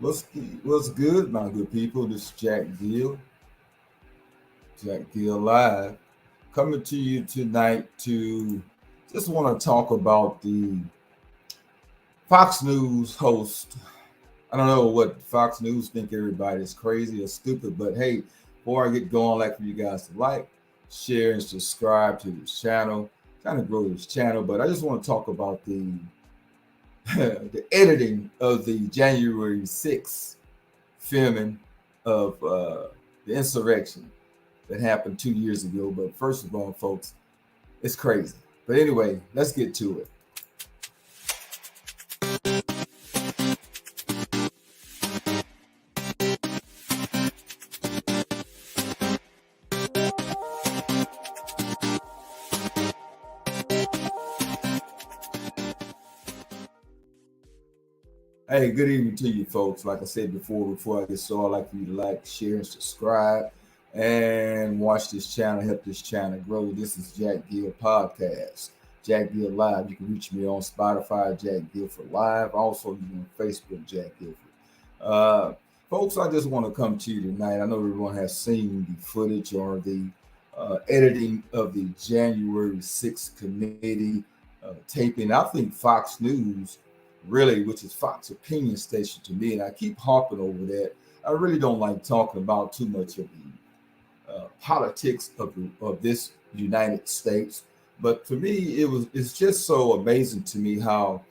What's good, my good people? This is Jack Gill Live, coming to you tonight to just want to talk about the Fox News host. I don't know what Fox News think everybody's crazy or stupid, but hey, before I get going, I'd like for you guys to like, share, and subscribe to this channel. Trying to grow this channel, but I just want to talk about the the editing of the January 6th filming of the insurrection that happened 2 years ago. But first of all, folks, it's crazy. But anyway, let's get to it. Hey, good evening to you, folks. Like I said before I get started, I'd like for you to like, share, and subscribe, and watch this channel, help this channel grow. This is Jack Gill Podcast, Jack Gill Live. You can reach me on Spotify, Jack Gill for Live. Also, you can on Facebook, Jack Gill. Folks, I just want to come to you tonight. I know everyone has seen the footage or the editing of the January 6th committee taping. I think Fox News, really, which is Fox opinion station to me, and I keep harping over that. I really don't like talking about too much of the politics of this United States, but for me, it's just so amazing to me how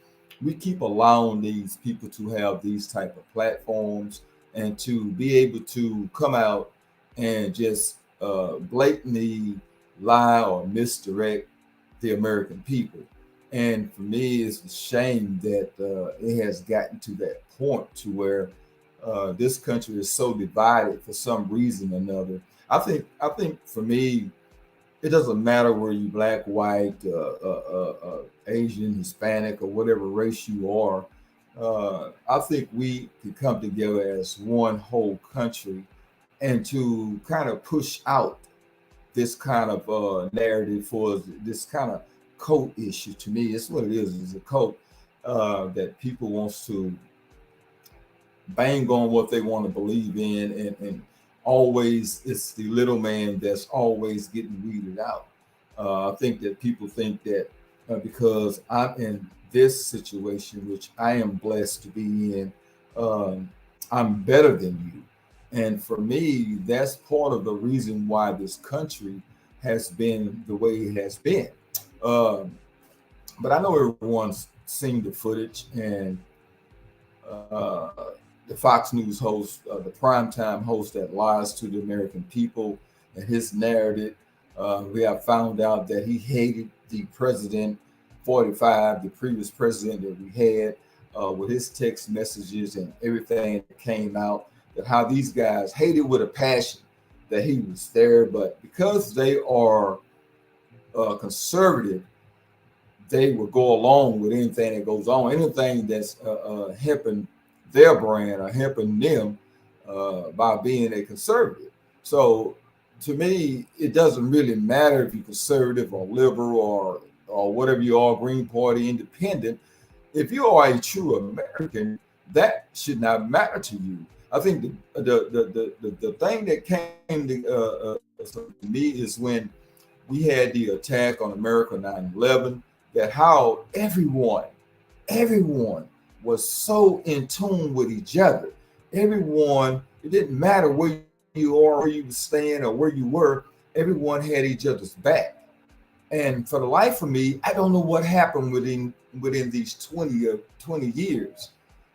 we keep allowing these people to have these type of platforms and to be able to come out and just blatantly lie or misdirect the American people. And for me, it's a shame that it has gotten to that point to where this country is so divided for some reason or another. I think for me, it doesn't matter where you black, white, Asian, Hispanic, or whatever race you are. I think we can come together as one whole country and to kind of push out this kind of narrative for this kind of cult issue. To me, it's what it is. It's a cult that people wants to bang on what they want to believe in, and always it's the little man that's always getting weeded out. I think that people think that because I'm in this situation, which I am blessed to be in, um, I'm better than you. And for me, that's part of the reason why this country has been the way it has been. Um, but I know everyone's seen the footage, and uh, the Fox News host, the primetime host that lies to the American people, and his narrative. We have found out that he hated the president 45, the previous president that we had, with his text messages and everything that came out, that how these guys hated with a passion that he was there, but because they are conservative, they will go along with anything that goes on, anything that's helping their brand or helping them by being a conservative. So to me, it doesn't really matter if you're conservative or liberal or whatever you are, Green Party, Independent. If you are a true American, that should not matter to you. I think the thing that came to me is when we had the attack on America 9/11, that how everyone was so in tune with each other. Everyone, it didn't matter where you are, where you were staying, or where you were, everyone had each other's back. And for the life of me, I don't know what happened within these 20 years.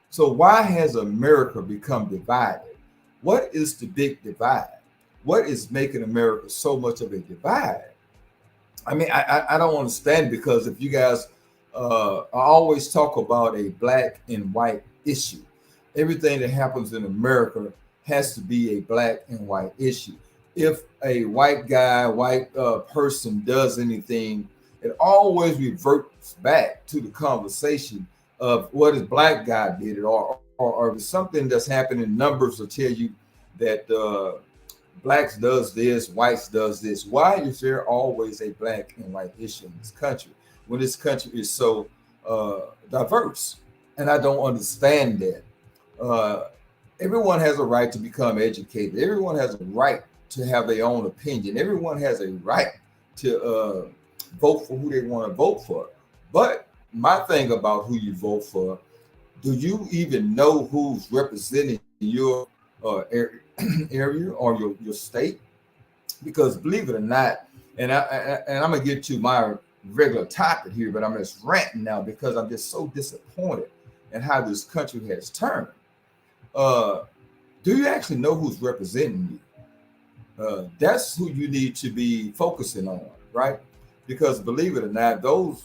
So why has America become divided? What is the big divide? What is making America so much of a divide? I mean, I don't understand, because if you guys I always talk about a black and white issue. Everything that happens in America has to be a black and white issue. If a white guy, white person does anything, it always reverts back to the conversation of what his black guy did, or if something that's happening, numbers will tell you that blacks does this, whites does this. Why is there always a black and white issue in this country when this country is so diverse? And I don't understand that. everyone has a right to become educated. Everyone has a right to have their own opinion. Everyone has a right to vote for who they want to vote for. But my thing about who you vote for, do you even know who's representing your area or your state? Because believe it or not, and I'm gonna get to my regular topic here, but I'm just ranting now because I'm just so disappointed in how this country has turned. Uh, do you actually know who's representing you? That's who you need to be focusing on, right? Because believe it or not, those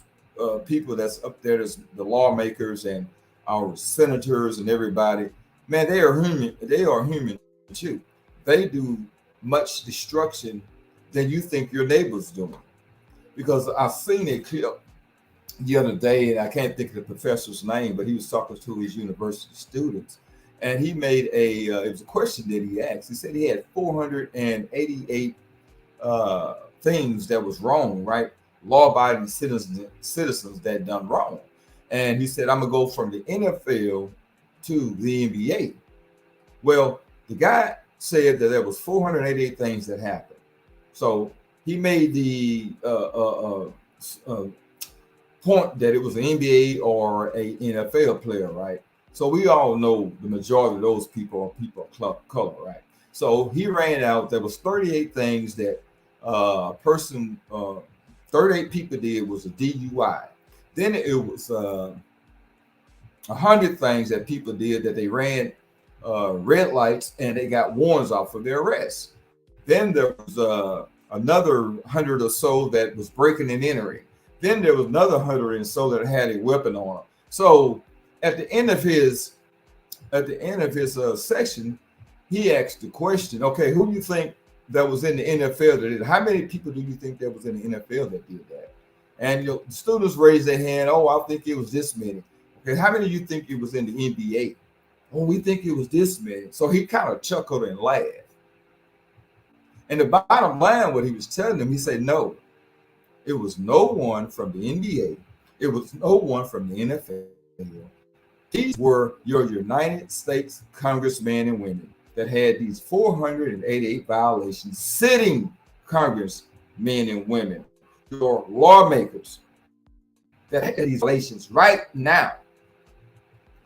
people that's up there, as the lawmakers and our senators and everybody, man, they are human. They are human too. They do much destruction than you think your neighbor's doing. Because I seen a clip the other day, and I can't think of the professor's name, but he was talking to his university students, and he made it was a question that he asked. He said he had 488 things that was wrong, right? Law-abiding citizens that done wrong, and he said, "I'm gonna go from the NFL to the NBA." Well, the guy said that there was 488 things that happened. So he made the point that it was an NBA or a NFL player, right? So we all know the majority of those people are people of color, right? So he ran out. There was 38 things that person, 38 people did was a DUI. Then it was 100 things that people did that they ran red lights and they got warrants out for their arrest. Then there was another 100 or so that was breaking and entering. Then there was another 100 and so that had a weapon on them. So at the end of his section, he asked the question, okay, who do you think that was in the NFL that did? How many people do you think that was in the NFL that did that? And the students raised their hand. Oh, I think it was this many. Okay, how many do you think it was in the NBA? Oh, we think it was this many. So he kind of chuckled and laughed. And the bottom line, what he was telling them, he said, no, it was no one from the NBA. It was no one from the NFL. These were your United States congressmen and women that had these 488 violations, sitting congressmen and women, your lawmakers that had these violations right now.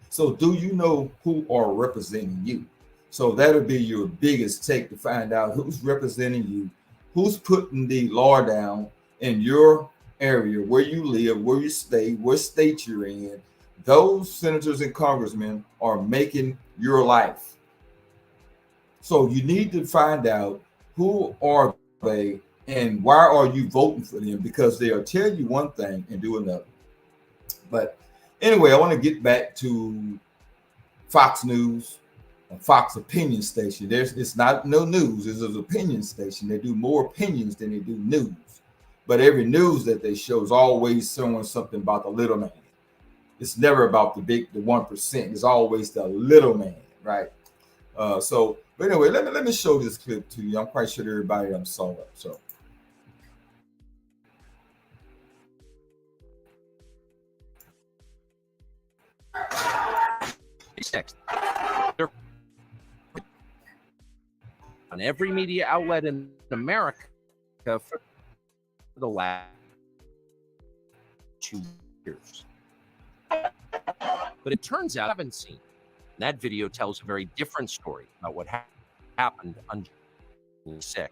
So do you know who are representing you? So that'll be your biggest take to find out who's representing you, who's putting the law down in your area, where you live, where you stay, what state you're in. Those senators and congressmen are making your life. So you need to find out who are they and why are you voting for them, because they'll tell you one thing and do another. But anyway, I want to get back to Fox News, Fox opinion station. It's not no news, it's an opinion station. They do more opinions than they do news. But every news that they show is always showing something about the little man. It's never about the 1%. It's always the little man, right? But anyway, let me show this clip to you. I'm quite sure everybody saw it. So. On every media outlet in America for the last 2 years. But it turns out I haven't seen. That video tells a very different story about what happened on January 6th.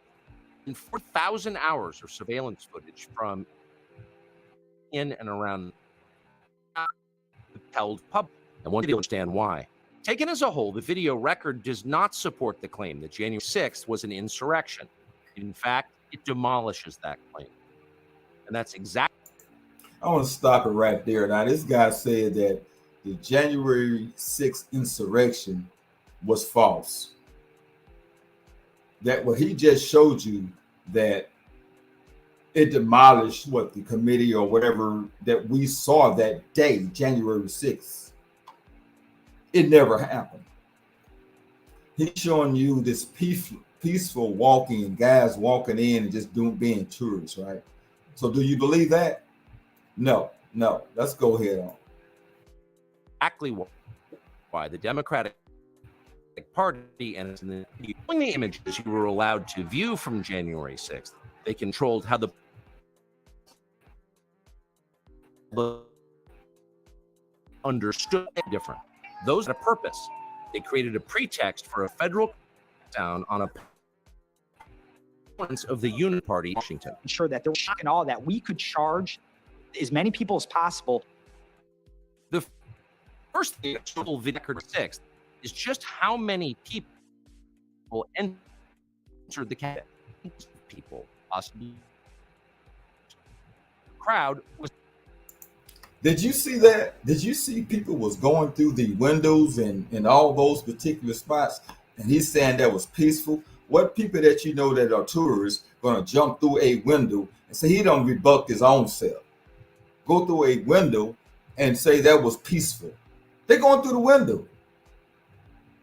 In 4,000 hours of surveillance footage from in and around the held public. And one to understand why. Taken as a whole, the video record does not support the claim that January 6th was an insurrection. In fact, it demolishes that claim. And that's exactly. I want to stop it right there. Now, this guy said that the January 6th insurrection was false. That what he just showed you, that it demolished what the committee or whatever that we saw that day, January 6th. It never happened. He's showing you this peaceful walking and guys walking in and just being tourists, right? So do you believe that? No. Let's go ahead on. Exactly why the Democratic Party, and in the images you were allowed to view from January 6th, they controlled how the understood different. Those had a purpose. They created a pretext for a federal down on a of the Unity Party in Washington. Ensure that there was shock and awe that we could charge as many people as possible. The first thing that total record 6th is just how many people entered the cabinet. People, possibly. The crowd was. Did you see that? Did you see people was going through the windows and all those particular spots? And he's saying that was peaceful. What people that you know that are tourists going to jump through a window and say he don't rebuck his own self? Go through a window and say that was peaceful. They're going through the window.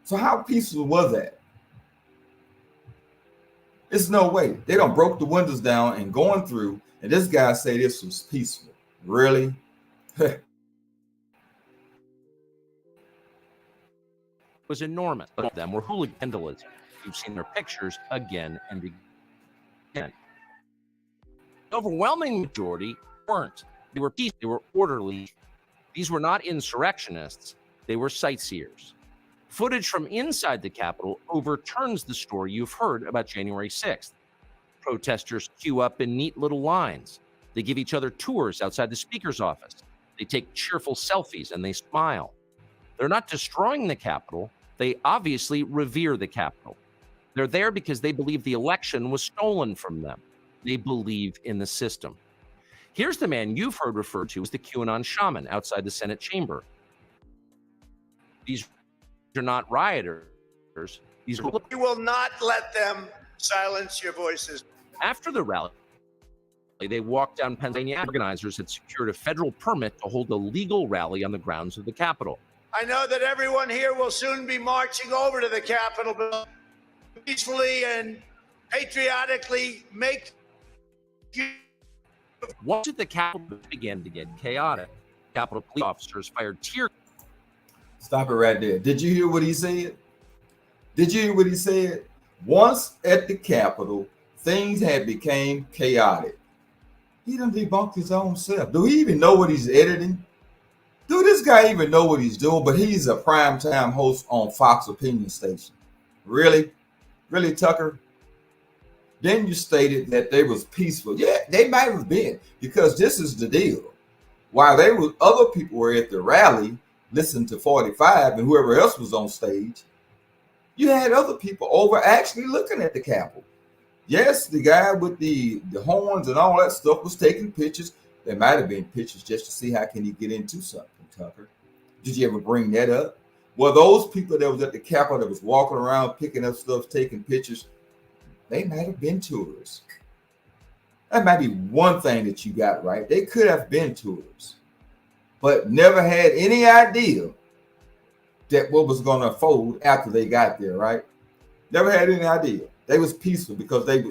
So how peaceful was that? It's no way. They done broke the windows down and going through, and this guy say this was peaceful. Really? Was enormous. But of them were hooligan vandalism. You've seen their pictures again and again. The overwhelming majority weren't. They were peaceful. They were orderly. These were not insurrectionists. They were sightseers. Footage from inside the Capitol overturns the story you've heard about January 6th. Protesters queue up in neat little lines. They give each other tours outside the speaker's office. They take cheerful selfies and they smile. They're not destroying the Capitol. They obviously revere the Capitol. They're there because they believe the election was stolen from them. They believe in the system. Here's the man you've heard referred to as the QAnon shaman outside the Senate chamber. These are not rioters. These are. We will not let them silence your voices. After the rally, they walked down Pennsylvania. Organizers had secured a federal permit to hold a legal rally on the grounds of the Capitol. I know that everyone here will soon be marching over to the Capitol peacefully and patriotically make. Once the Capitol began to get chaotic, Capitol police officers fired tear. Stop it right there. Did you hear what he said? Did you hear what he said? Once at the Capitol, things had become chaotic. He done debunked his own self. Do he even know what he's editing? Do this guy even know what he's doing? But he's a primetime host on Fox Opinion Station. Really? Really, Tucker? Then you stated that they was peaceful. Yeah, they might have been, because this is the deal. While other people were at the rally, listening to 45 and whoever else was on stage, you had other people over actually looking at the Capitol. Yes, the guy with the horns and all that stuff was taking pictures. There might have been pictures just to see how can he get into something, Tucker. Did you ever bring that up? Well, those people that was at the Capitol that was walking around picking up stuff, taking pictures, they might have been tourists. That might be one thing that you got right. They could have been tourists, but never had any idea that what was going to unfold after they got there, right? Never had any idea. They was peaceful because they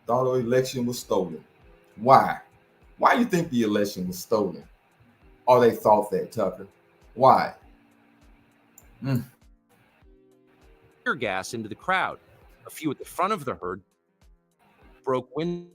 thought the election was stolen. Why? Why do you think the election was stolen? Or they thought that, Tucker? Why? Tear gas into the crowd. A few at the front of the herd broke windows.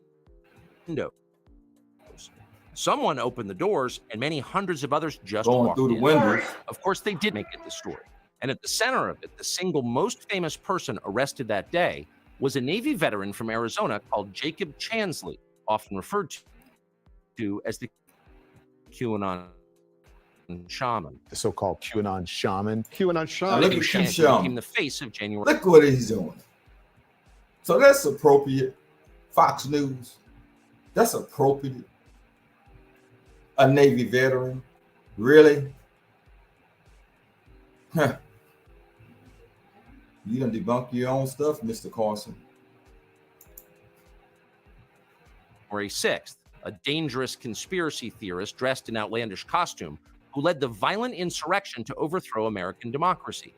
Someone opened the doors, and many hundreds of others just Going walked through the in. windows. Of course, they did make it the story. And at the center of it, the single most famous person arrested that day was a Navy veteran from Arizona called Jacob Chansley, often referred to as the QAnon shaman. The so-called QAnon shaman. QAnon shaman. Look at Chansley Q shaman. became the face of January. Look what he's doing. So that's appropriate. Fox News. That's appropriate. A Navy veteran. Really? Huh. You done debunk your own stuff, Mr. Carlson. January 6th, a dangerous conspiracy theorist dressed in outlandish costume who led the violent insurrection to overthrow American democracy.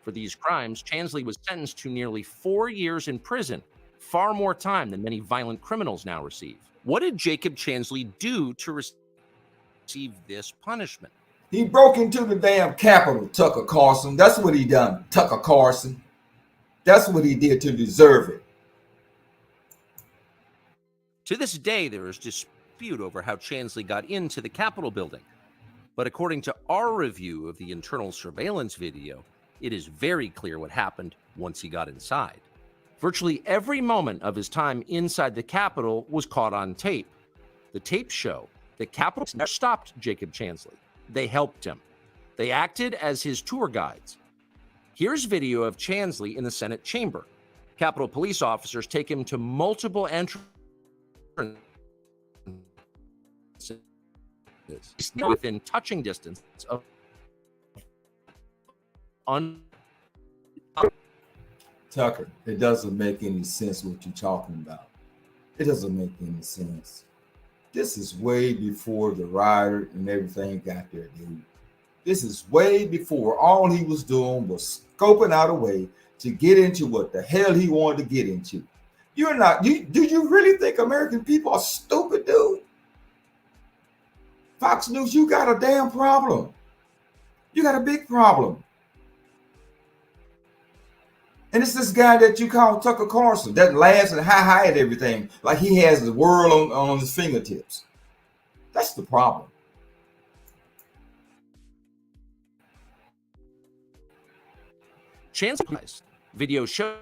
For these crimes, Chansley was sentenced to nearly 4 years in prison, far more time than many violent criminals now receive. What did Jacob Chansley do to receive this punishment? He broke into the damn Capitol, Tucker Carlson. That's what he done, Tucker Carlson. That's what he did to deserve it. To this day, there is dispute over how Chansley got into the Capitol building. But according to our review of the internal surveillance video, it is very clear what happened once he got inside. Virtually every moment of his time inside the Capitol was caught on tape. The tapes show that Capitol never stopped Jacob Chansley. They helped him. They acted as his tour guides. Here's video of Chansley in the Senate chamber. Capitol police officers take him to multiple entrances within touching distance of Tucker, it doesn't make any sense what you're talking about. It doesn't make any sense. This is way before the riot and everything got there, dude. This is way before. All he was doing was scoping out a way to get into what the hell he wanted to get into. Do you really think American people are stupid, dude? Fox News, you got a damn problem. You got a big problem. And it's this guy that you call Tucker Carlson that laughs and high at everything like he has the world on his fingertips. That's the problem. Chansley's video show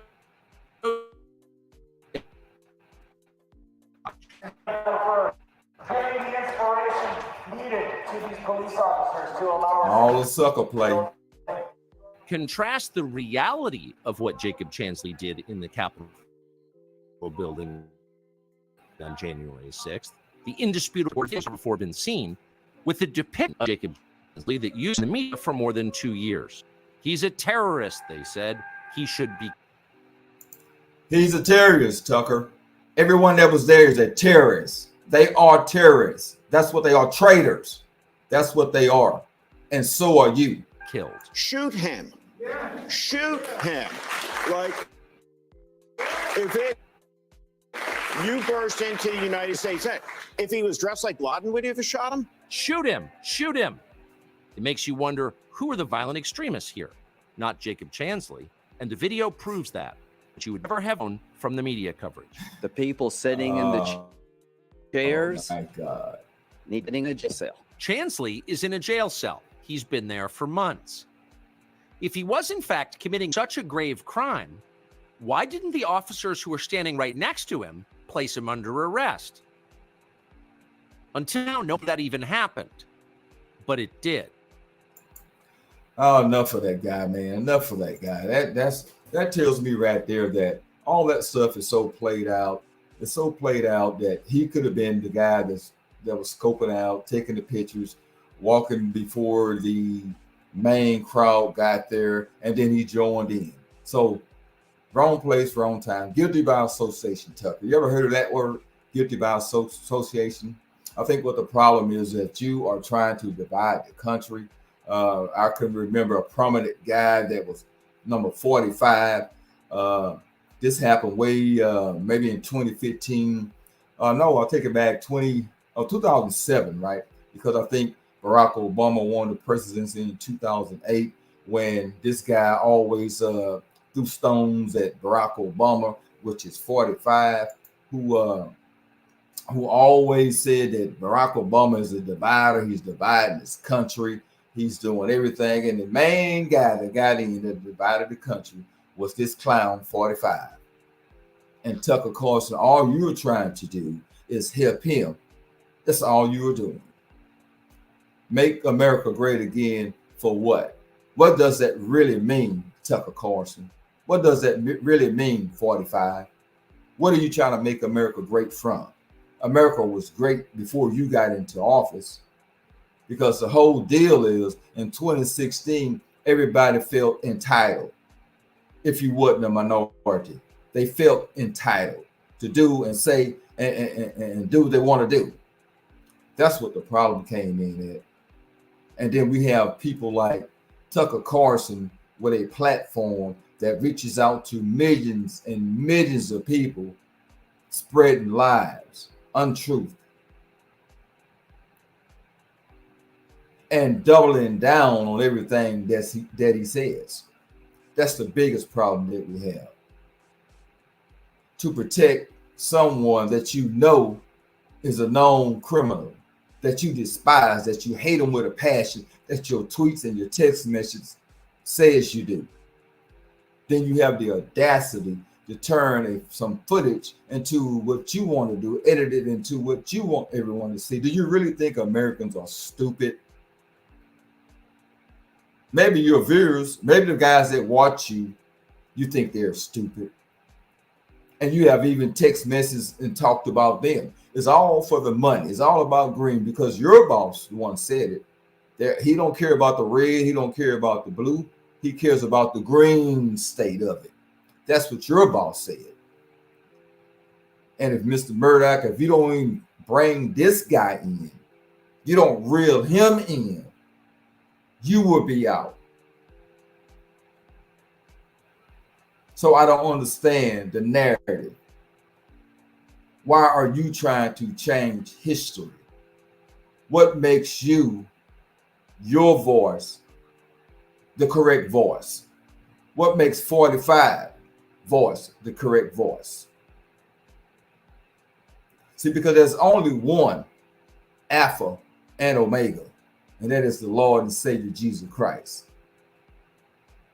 All the sucker play. contrast the reality of what Jacob Chansley did in the Capitol building on January 6th, the indisputable has before been seen, with the depiction of Jacob Chansley that used the media for more than 2 years. He's a terrorist, they said. He should be. He's a terrorist, Tucker. Everyone that was there is a terrorist. They are terrorists. That's what they are, traitors. That's what they are. And so are you. Killed. Shoot him. Shoot him. Like, you burst into the United States. If he was dressed like Laden, would you have shot him? Shoot him. Shoot him. It makes you wonder, who are the violent extremists here? Not Jacob Chansley. And the video proves that you would never have known from the media coverage. The people sitting in the chairs Oh my God. needing a jail cell. Chansley is in a jail cell. He's been there for months. If he was in fact committing such a grave crime, why didn't the officers who were standing right next to him place him under arrest? Until now, none of that even happened. But it did. Oh, enough of that guy, man. Enough of that guy. That tells me right there that all that stuff is so played out. It's so played out that he could have been the guy that was scoping out, taking the pictures, walking before the main crowd got there, and then he joined in. So wrong place, wrong time. Guilty by association, Tucker. You ever heard of that word? Guilty by association? I think what the problem is that you are trying to divide the country. I can remember a prominent guy that was number 45. This happened way maybe in 2015. No, I'll take it back 2007, right? Because I think Barack Obama won the presidency in 2008 when this guy always threw stones at Barack Obama, which is 45, who always said that Barack Obama is a divider. He's dividing his country. He's doing everything. And the main guy that got in that divided the country was this clown 45. And Tucker Carlson, all you were trying to do is help him. That's all you were doing. Make America great again for what? What does that really mean, Tucker Carlson? What does that really mean, 45? What are you trying to make America great from? America was great before you got into office, because the whole deal is in 2016, everybody felt entitled. If you wasn't a minority, they felt entitled to do and say and do what they want to do. That's what the problem came in at. And then we have people like Tucker Carlson with a platform that reaches out to millions and millions of people, spreading lies, untruth. and doubling down on everything that he says. That's the biggest problem that we have. To protect someone that you know is a known criminal, that you despise, that you hate them with a passion, that your tweets and your text messages says you do. Then you have the audacity to turn some footage into what you want to do, edit it into what you want everyone to see. Do you really think Americans are stupid? Maybe your viewers, maybe the guys that watch you, you think they're stupid. And you have even text messages and talked about them. It's all for the money. It's all about green, because your boss once said it. He don't care about the red. He don't care about the blue. He cares about the green state of it. That's what your boss said. And if Mr. Murdoch, if you don't even bring this guy in, you don't reel him in, you will be out. So I don't understand the narrative. Why are you trying to change history? What makes you, your voice, the correct voice? What makes 45 voice the correct voice? See, because there's only one Alpha and Omega, and that is the Lord and Savior Jesus Christ.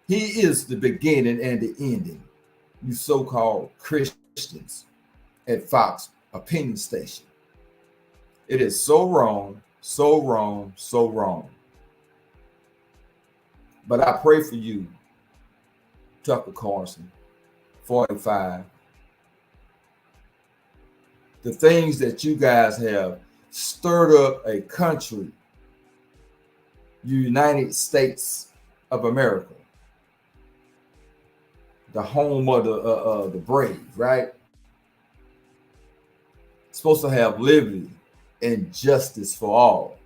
He is the beginning and the ending. You so-called Christians at Fox Opinion Station. It is so wrong, so wrong, so wrong. But I pray for you, Tucker Carlson, 45. The things that you guys have stirred up a country, United States of America, the home of the brave, right? Supposed to have liberty and justice for all.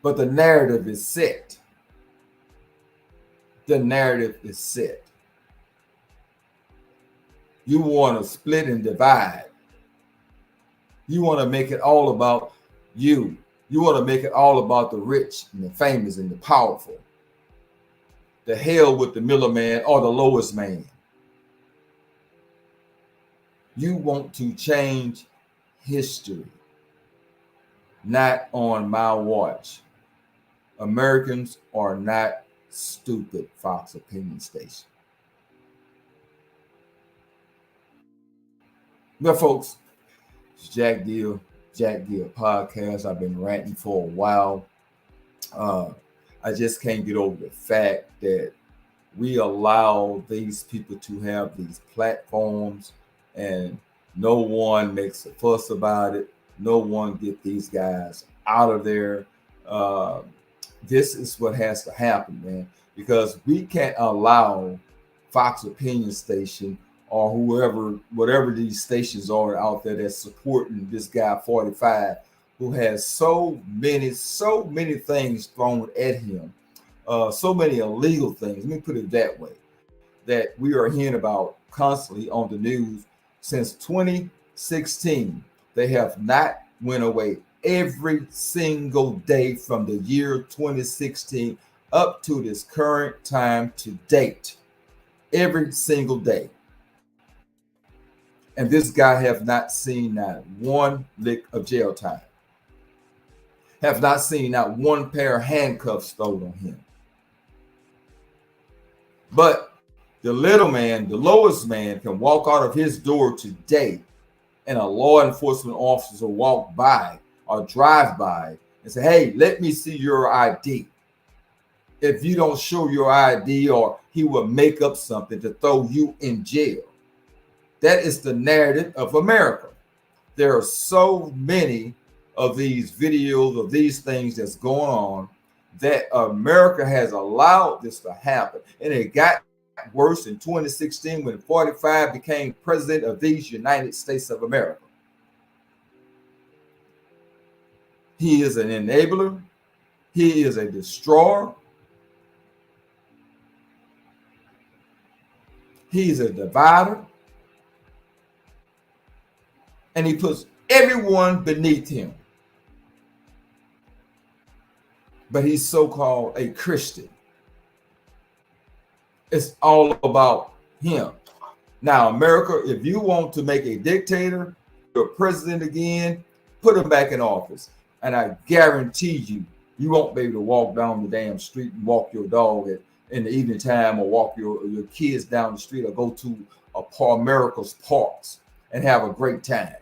But the narrative is set. The narrative is set. You want to split and divide. You want to make it all about you. You want to make it all about the rich and the famous and the powerful. The hell with the middleman or the lowest man. You want to change history. Not on my watch. Americans are not stupid, Fox Opinion Station. Well, folks, it's Jack Gill Podcast. I've been ranting for a while. I just can't get over the fact that we allow these people to have these platforms and no one makes a fuss about it. No one get these guys out of there. This is what has to happen, man, because we can't allow Fox Opinion Station or whatever these stations are out there that's supporting this guy 45, who has so many things thrown at him, so many illegal things. Let me put it that way, that we are hearing about constantly on the news since 2016. They have not went away every single day from the year 2016 up to this current time to date. Every single day. And this guy have not seen not one lick of jail time. Have not seen not one pair of handcuffs thrown on him. But the little man, the lowest man, can walk out of his door today and a law enforcement officer walk by or drive by and say, hey, let me see your ID. If you don't show your ID, or he will make up something to throw you in jail. That is the narrative of America. There are so many of these videos of these things that's going on that America has allowed this to happen. And it got worse in 2016 when 45 became president of these United States of America. He is an enabler. He is a destroyer. He's a divider. And he puts everyone beneath him. but he's so-called a Christian. It's all about him. Now, America, if you want to make a dictator, your president again, put him back in office. And I guarantee you, you won't be able to walk down the damn street and walk your dog in the evening time, or walk your kids down the street, or go to America's parks and have a great time.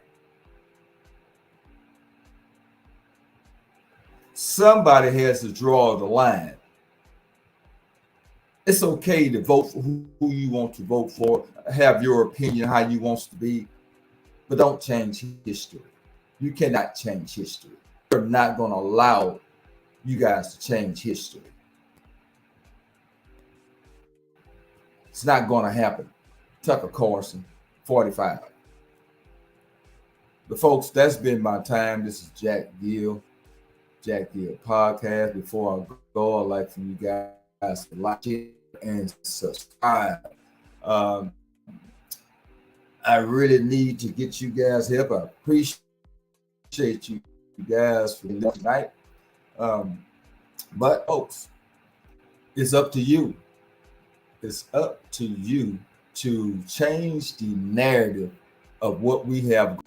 Somebody has to draw the line. It's okay to vote for who you want to vote for, have your opinion how you want to be, but don't change history. You cannot change history. We're not going to allow you guys to change history. It's not going to happen. Tucker Carlson, 45. But folks, that's been my time. This is Jack Gill Podcast. Before I go, I'd like for you guys to like it and subscribe. I really need to get you guys help. I appreciate you guys for tonight. But folks, it's up to you. It's up to you to change the narrative of what we have.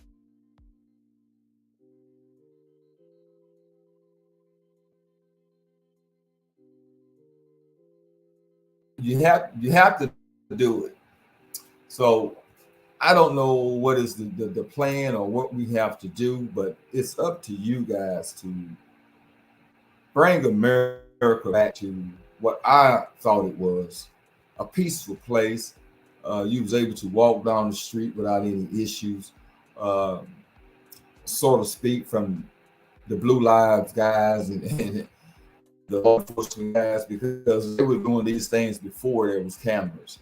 You have to do it. So I don't know what is the plan or what we have to do, but it's up to you guys to bring America back to what I thought it was, a peaceful place. You was able to walk down the street without any issues, so to speak, from the Blue Lives guys and the law enforcement guys, because they were doing these things before there was cameras.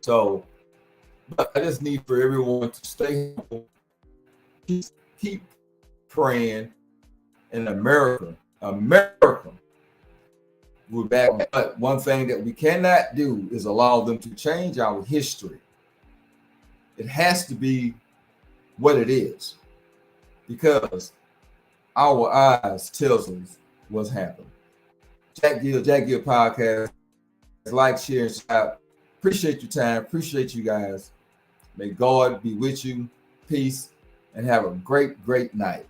So, but I just need for everyone to stay home, keep praying, and America we're back. But one thing that we cannot do is allow them to change our history. It has to be what it is, because our eyes tells us what's happening. Jack Gill Podcast. Like, share, and subscribe. Appreciate your time. Appreciate you guys. May God be with you. Peace, and have a great, great night.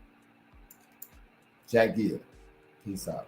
Jack Gill. Peace out.